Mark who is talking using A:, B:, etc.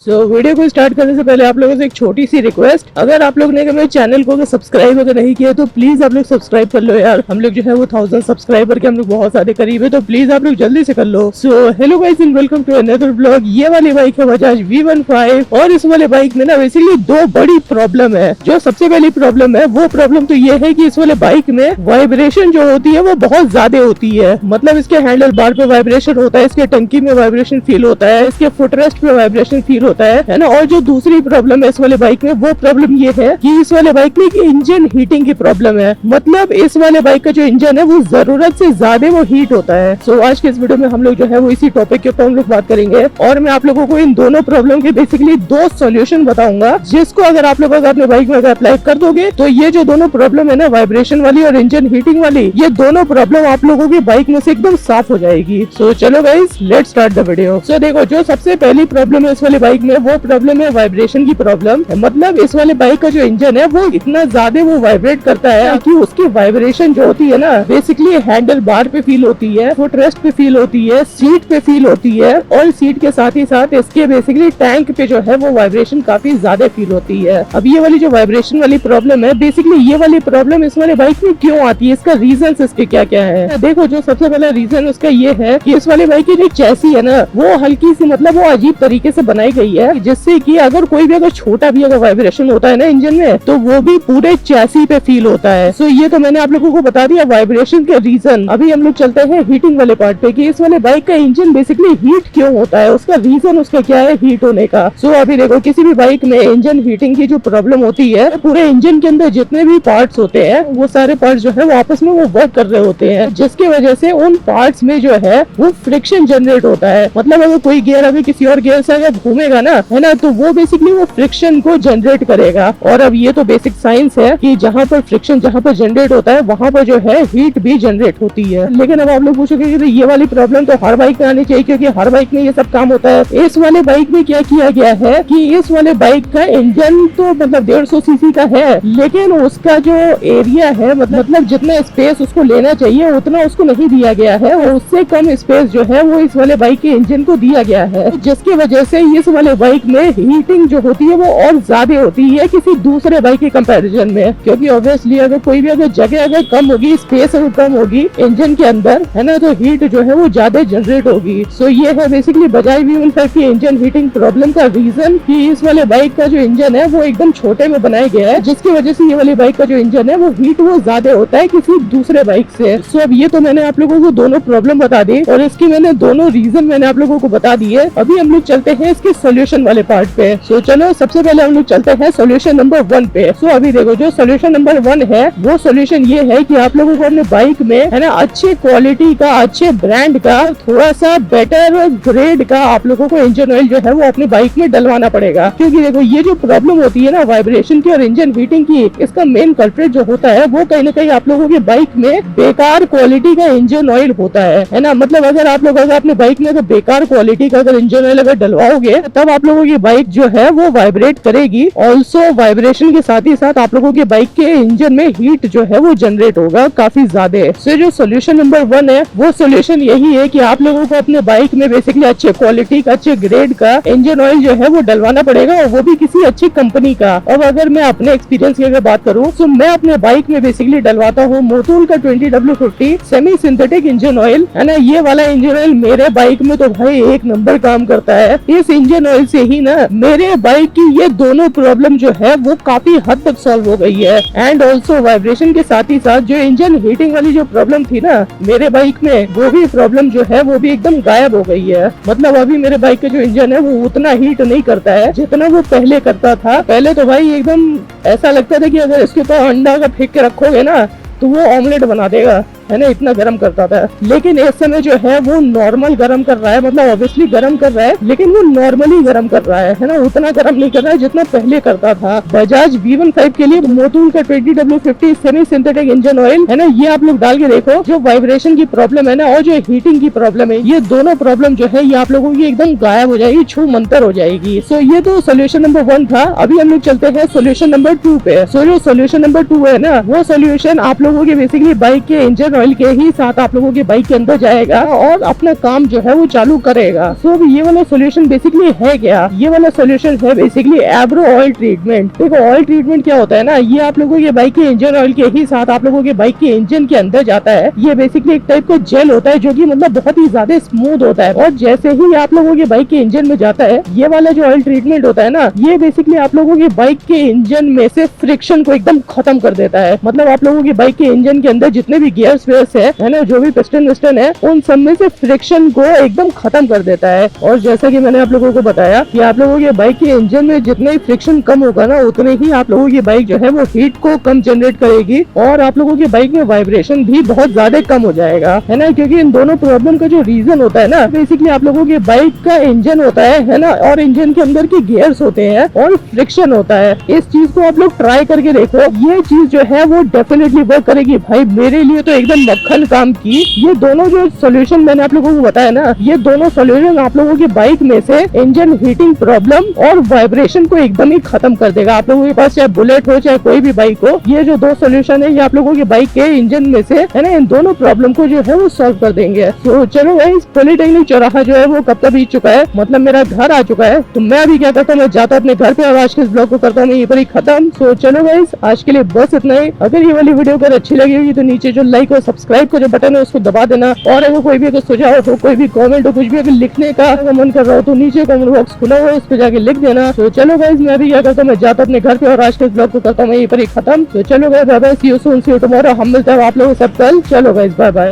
A: Video को start करने से पहले आप लोगों से एक छोटी सी रिक्वेस्ट, अगर आप लोग ने मेरे चैनल को सब्सक्राइब अगर नहीं किया तो प्लीज आप लोग सब्सक्राइब कर लो यार। हम लोग जो है वो 1000 सब्सक्राइबर के हम लोग बहुत सारे करीब है, तो प्लीज आप लोग जल्दी से कर लो। So hello guys and welcome to another blog. ये वाली बाइक है बजाज V15 और इस वाले बाइक में ना बेसिकली दो बड़ी प्रॉब्लम है। जो सबसे पहली प्रॉब्लम है वो प्रॉब्लम तो ये है कि इस वाले बाइक में वाइब्रेशन जो होती है वो बहुत ज्यादा होती है। मतलब इसके हैंडल बार पे वाइब्रेशन होता है, इसके टंकी में वाइब्रेशन फील होता है, इसके फुटरेस्ट पे वाइब्रेशन फील होता है ना। और जो दूसरी प्रॉब्लम है इस वाले बाइक में वो प्रॉब्लम ये है कि इस वाले बाइक में इंजन हीटिंग की प्रॉब्लम है। मतलब इस वाले बाइक का जो इंजन है वो जरूरत से ज्यादा वो हीट होता है। सो आज के इस वीडियो में हम लोग जो है वो इसी टॉपिक के ऊपर हम लोग बात करेंगे और मैं आप लोगों को इन दोनों प्रॉब्लम के बेसिकली दो सॉल्यूशन बताऊंगा, जिसको अगर आप लोग अपने बाइक में अप्लाई कर दोगे तो ये जो दोनों प्रॉब्लम है ना, वाइब्रेशन वाली और इंजन हीटिंग वाली, ये दोनों प्रॉब्लम आप लोगों की बाइक में से एकदम साफ हो जाएगी। सो चलो guys let's start the video. So देखो, जो सबसे पहली प्रॉब्लम है इस वाले बाइक में वो प्रॉब्लम है वाइब्रेशन की प्रॉब्लम। मतलब इस वाले बाइक का जो इंजन है वो इतना ज्यादा वो वाइब्रेट करता है कि उसकी वाइब्रेशन जो होती है ना बेसिकली हैंडल बार पे फील होती है, फुट रेस्ट पे फील होती है, सीट पे फील होती है और सीट के साथ ही साथ इसके बेसिकली टैंक पे जो है वो वाइब्रेशन काफी ज्यादा फील होती है। अब ये वाली जो वाइब्रेशन वाली प्रॉब्लम है, बेसिकली ये वाली प्रॉब्लम इस वाले बाइक में क्यों आती है, इसका रीजन इसके क्या क्या है। देखो, जो सबसे पहला रीजन उसका ये है कि इस वाले बाइक की जो चैसी है ना वो हल्की सी मतलब वो अजीब तरीके से बनाई गई है, जिससे कि अगर कोई भी अगर छोटा भी अगर वाइब्रेशन होता है ना इंजन में तो वो भी पूरे चैसी पे फील होता है। सो ये तो मैंने आप लोगों को बता दिया वाइब्रेशन के रीजन। अभी हम लोग चलते हैं हीटिंग वाले पार्ट पे कि इस वाले बाइक का इंजन बेसिकली हीट क्यों होता है, उसका रीजन उसका क्या है हीट होने का। सो अभी देखो, किसी भी बाइक में इंजन हीटिंग की जो प्रॉब्लम होती है, पूरे इंजन के अंदर जितने भी पार्ट्स होते हैं वो सारे पार्ट्स जो है वो आपस में वो वर्क कर रहे होते हैं, जिसकी वजह से उन पार्ट्स में जो है वो फ्रिक्शन जनरेट होता है। मतलब अगर कोई गियर अभी किसी और गियर से अगर घूमेगा ना, है ना, तो वो बेसिकली वो फ्रिक्शन को जनरेट करेगा। और अब ये तो बेसिक साइंस है कि जहाँ पर फ्रिक्शन जहाँ पर जनरेट होता है वहाँ पर जो है हीट भी जनरेट होती है। लेकिन अब आप लोग पूछोगे कि ये वाली प्रॉब्लम तो हर बाइक में आनी चाहिए क्योंकि हर बाइक में ये सब काम होता है। इस वाले बाइक में क्या किया गया है कि इस वाले बाइक का इंजन तो मतलब 150 सीसी का है, लेकिन उसका जो एरिया है मतलब जितना स्पेस उसको लेना चाहिए उतना उसको नहीं दिया गया है, और उससे कम स्पेस जो है वो इस वाले बाइक के इंजन को दिया गया है, जिसकी वजह से इस वाले बाइक में हीटिंग जो होती है वो और ज्यादा होती है किसी दूसरे बाइक के कंपैरिजन में। क्योंकि ऑब्वियसली अगर कोई भी अगर जगह अगर कम होगी, स्पेस अगर कम होगी इंजन के अंदर, है ना, तो हीट जो है वो ज्यादा जनरेट होगी। सो ये है बेसिकली बजाज V15 की इंजन हीटिंग प्रॉब्लम का रीजन कि इस वाले बाइक का जो इंजन है वो एकदम छोटे में बनाया गया है, जिसकी वजह से ये वाली बाइक का जो इंजन है वो हीट वो ज्यादा होता है किसी दूसरे बाइक से। सो अब ये तो मैंने आप लोगों को दोनं प्रॉब्लम बता दी और इसकी मैंने दोनों रीजन मैंने आप लोगों को बता दिए। अभी हम लोग चलते हैं इसके सोल्यूशन वाले पार्ट पे। सो चलो सबसे पहले हम लोग चलते हैं सोल्यूशन नंबर 1 पे। सो अभी देखो, जो सोल्यूशन नंबर 1 है वो सोल्यूशन ये है कि आप लोगों को अपने बाइक में, है ना, अच्छे क्वालिटी का, अच्छे ब्रांड का, थोड़ा सा बेटर ग्रेड का आप लोगों को इंजन ऑयल जो है वो अपने बाइक में डलवाना पड़ेगा। क्योंकि देखो, ये जो प्रॉब्लम होती है ना वाइब्रेशन की और इंजन हीटिंग की, इसका मेन कल्प्रिट जो होता है वो कहीं ना कहीं आप लोगों की बाइक में बेकार क्वालिटी का इंजन ऑयल होता है ना। मतलब अगर आप लोग अगर अपने बाइक में अगर बेकार क्वालिटी का अगर इंजन ऑयल अगर डलवाओगे तब आप लोगों की बाइक जो है वो वाइब्रेट करेगी। ऑल्सो वाइब्रेशन के साथ ही साथ आप लोगों की बाइक के इंजन में हीट जो है वो जनरेट होगा काफी ज्यादा। सो जो सोल्यूशन नंबर 1 है वो सोल्यूशन यही है कि आप लोगों को अपने बाइक में बेसिकली अच्छे क्वालिटी का, अच्छे ग्रेड का इंजन ऑयल जो है वो डलवाना पड़ेगा, और वो भी किसी अच्छी कंपनी का। अब अगर मैं अपने एक्सपीरियंस की अगर बात करूँ तो मैं अपने बाइक में बेसिकली डलवाता हूँ मोटूल का 20W50 semi synthetic engine oil, है ना। ये वाला इंजन ऑयल मेरे बाइक में तो भाई एक नंबर काम करता है। इस इंजन ऑयल से ही ना मेरे बाइक की ये दोनों प्रॉब्लम जो है वो काफी हद तक सॉल्व हो गई है। एंड ऑल्सो वाइब्रेशन के साथ ही साथ जो इंजन हीटिंग वाली जो प्रॉब्लम थी ना मेरे बाइक में, वो भी प्रॉब्लम जो है वो भी एकदम गायब हो गई है। मतलब अभी मेरे बाइक का जो इंजन है वो उतना हीट नहीं करता है जितना वो पहले करता था। पहले तो भाई एकदम ऐसा लगता था कि अगर इसके ऊपर अंडा का फेंक के रखोगे ना तो वो ऑमलेट बना देगा, है ना, इतना गर्म करता था। लेकिन इस समय जो है वो नॉर्मल गर्म कर रहा है, मतलब ऑब्वियसली गर्म कर रहा है लेकिन वो नॉर्मली गर्म कर रहा है ना, उतना गर्म नहीं कर रहा है जितना पहले करता था। बजाज V15 के लिए मोटूल का 20W50 semi synthetic engine oil, है ना, ये आप लोग डाल के देखो। जो वाइब्रेशन की प्रॉब्लम है ना और जो हीटिंग की प्रॉब्लम है, ये दोनों प्रॉब्लम जो है ये आप लोगों की एकदम गायब हो जाएगी, छू मंतर हो जाएगी। सो ये तो सोल्यूशन नंबर 1 था। अभी हम लोग चलते हैं सोल्यूशन नंबर 2 पे। सो जो सोल्यूशन नंबर 2 है ना वो सोल्यूशन आप लोगों के बेसिकली बाइक के इंजन ऑयल के ही साथ आप लोगों के बाइक के अंदर जाएगा और अपना काम जो है वो चालू करेगा। तो ये वाला सोल्यूशन बेसिकली है क्या? ये वाला सोल्यूशन है बेसिकली एब्रो ऑयल ट्रीटमेंट। देखो ऑयल ट्रीटमेंट क्या होता है ना, ये आप लोगों के बाइक के इंजन ऑयल के ही साथ आप लोगों के बाइक के इंजन के अंदर जाता है। ये बेसिकली एक टाइप का जेल होता है जो कि मतलब बहुत ही ज्यादा स्मूथ होता है, और जैसे ही आप लोगों के बाइक के इंजन में जाता है ये वाला जो ऑयल ट्रीटमेंट होता है ना, ये बेसिकली आप लोगों के बाइक के इंजन में से फ्रिक्शन को एकदम खत्म कर देता है। मतलब आप लोगों की बाइक के इंजन के अंदर जितने भी गियर्स वेयर्स है ना, जो भी पिस्टन विस्टन है, उन सब में से फ्रिक्शन को एकदम खत्म कर देता है। और जैसा कि मैंने आप लोगों को बताया कि आप लोगों के बाइक के इंजन में जितने ही फ्रिक्शन कम होगा ना, उतने ही आप लोगों की बाइक जो है वो हीट को कम जनरेट करेगी और आप लोगों की बाइक में वाइब्रेशन भी बहुत ज्यादा कम हो जाएगा, है ना। क्योंकि इन दोनों प्रॉब्लम का जो रीजन होता है ना, बेसिकली आप लोगों के बाइक का इंजन होता है ना, और इंजन के अंदर के गियर्स होते हैं और फ्रिक्शन होता है। इस चीज को आप लोग ट्राई करके देखो, ये चीज जो है वो डेफिनेटली वर्क करेगी भाई। मेरे लिए तो एकदम मक्खन काम की। ये दोनों जो सोल्यूशन मैंने आप लोगों को बताया ना, ये दोनों सोल्यूशन आप लोगों के बाइक में से इंजन हीटिंग प्रॉब्लम और वाइब्रेशन को एकदम ही खत्म कर देगा। आप लोगों के पास चाहे बुलेट हो चाहे कोई भी बाइक हो, ये जो दो सोल्यूशन है ये आप लोगों के बाइक के इंजन में से, है ना, इन दोनों प्रॉब्लम को जो है वो सॉल्व कर देंगे। तो चलो गाइस, पॉलिटेक्निक चौराहा जो है वो कब का बीत चुका है, मतलब मेरा घर आ चुका है। तो मैं अभी क्या करता हूँ, मैं जाता हूँ अपने घर पे और आज के इस ब्लॉग को करता हूँ यहीं पर ही खत्म। तो चलो गाइस, आज के लिए बस इतना ही। अगर ये वाली वीडियो अगर अच्छी लगी होगी तो नीचे जो लाइक और सब्सक्राइब का जो बटन है उसको दबा देना, और अगर कोई भी अगर सुझाव हो, कोई भी कमेंट हो, कुछ भी अगर लिखने का मन कर रहा हो तो नीचे कमेंट बॉक्स खुला हुआ है, उस पर जाके लिख देना। तो चलो गाइस, मैं अभी क्या करता हूँ, मैं जाता हूँ अपने घर पे और आज के इस ब्लॉग को करता हूँ यहीं पर ही खत्म। तो चलो guys, bye bye, see you soon, see you tomorrow. हम मिलते हैं आप लोगों से कल। चलो गाइस, बाय बाय।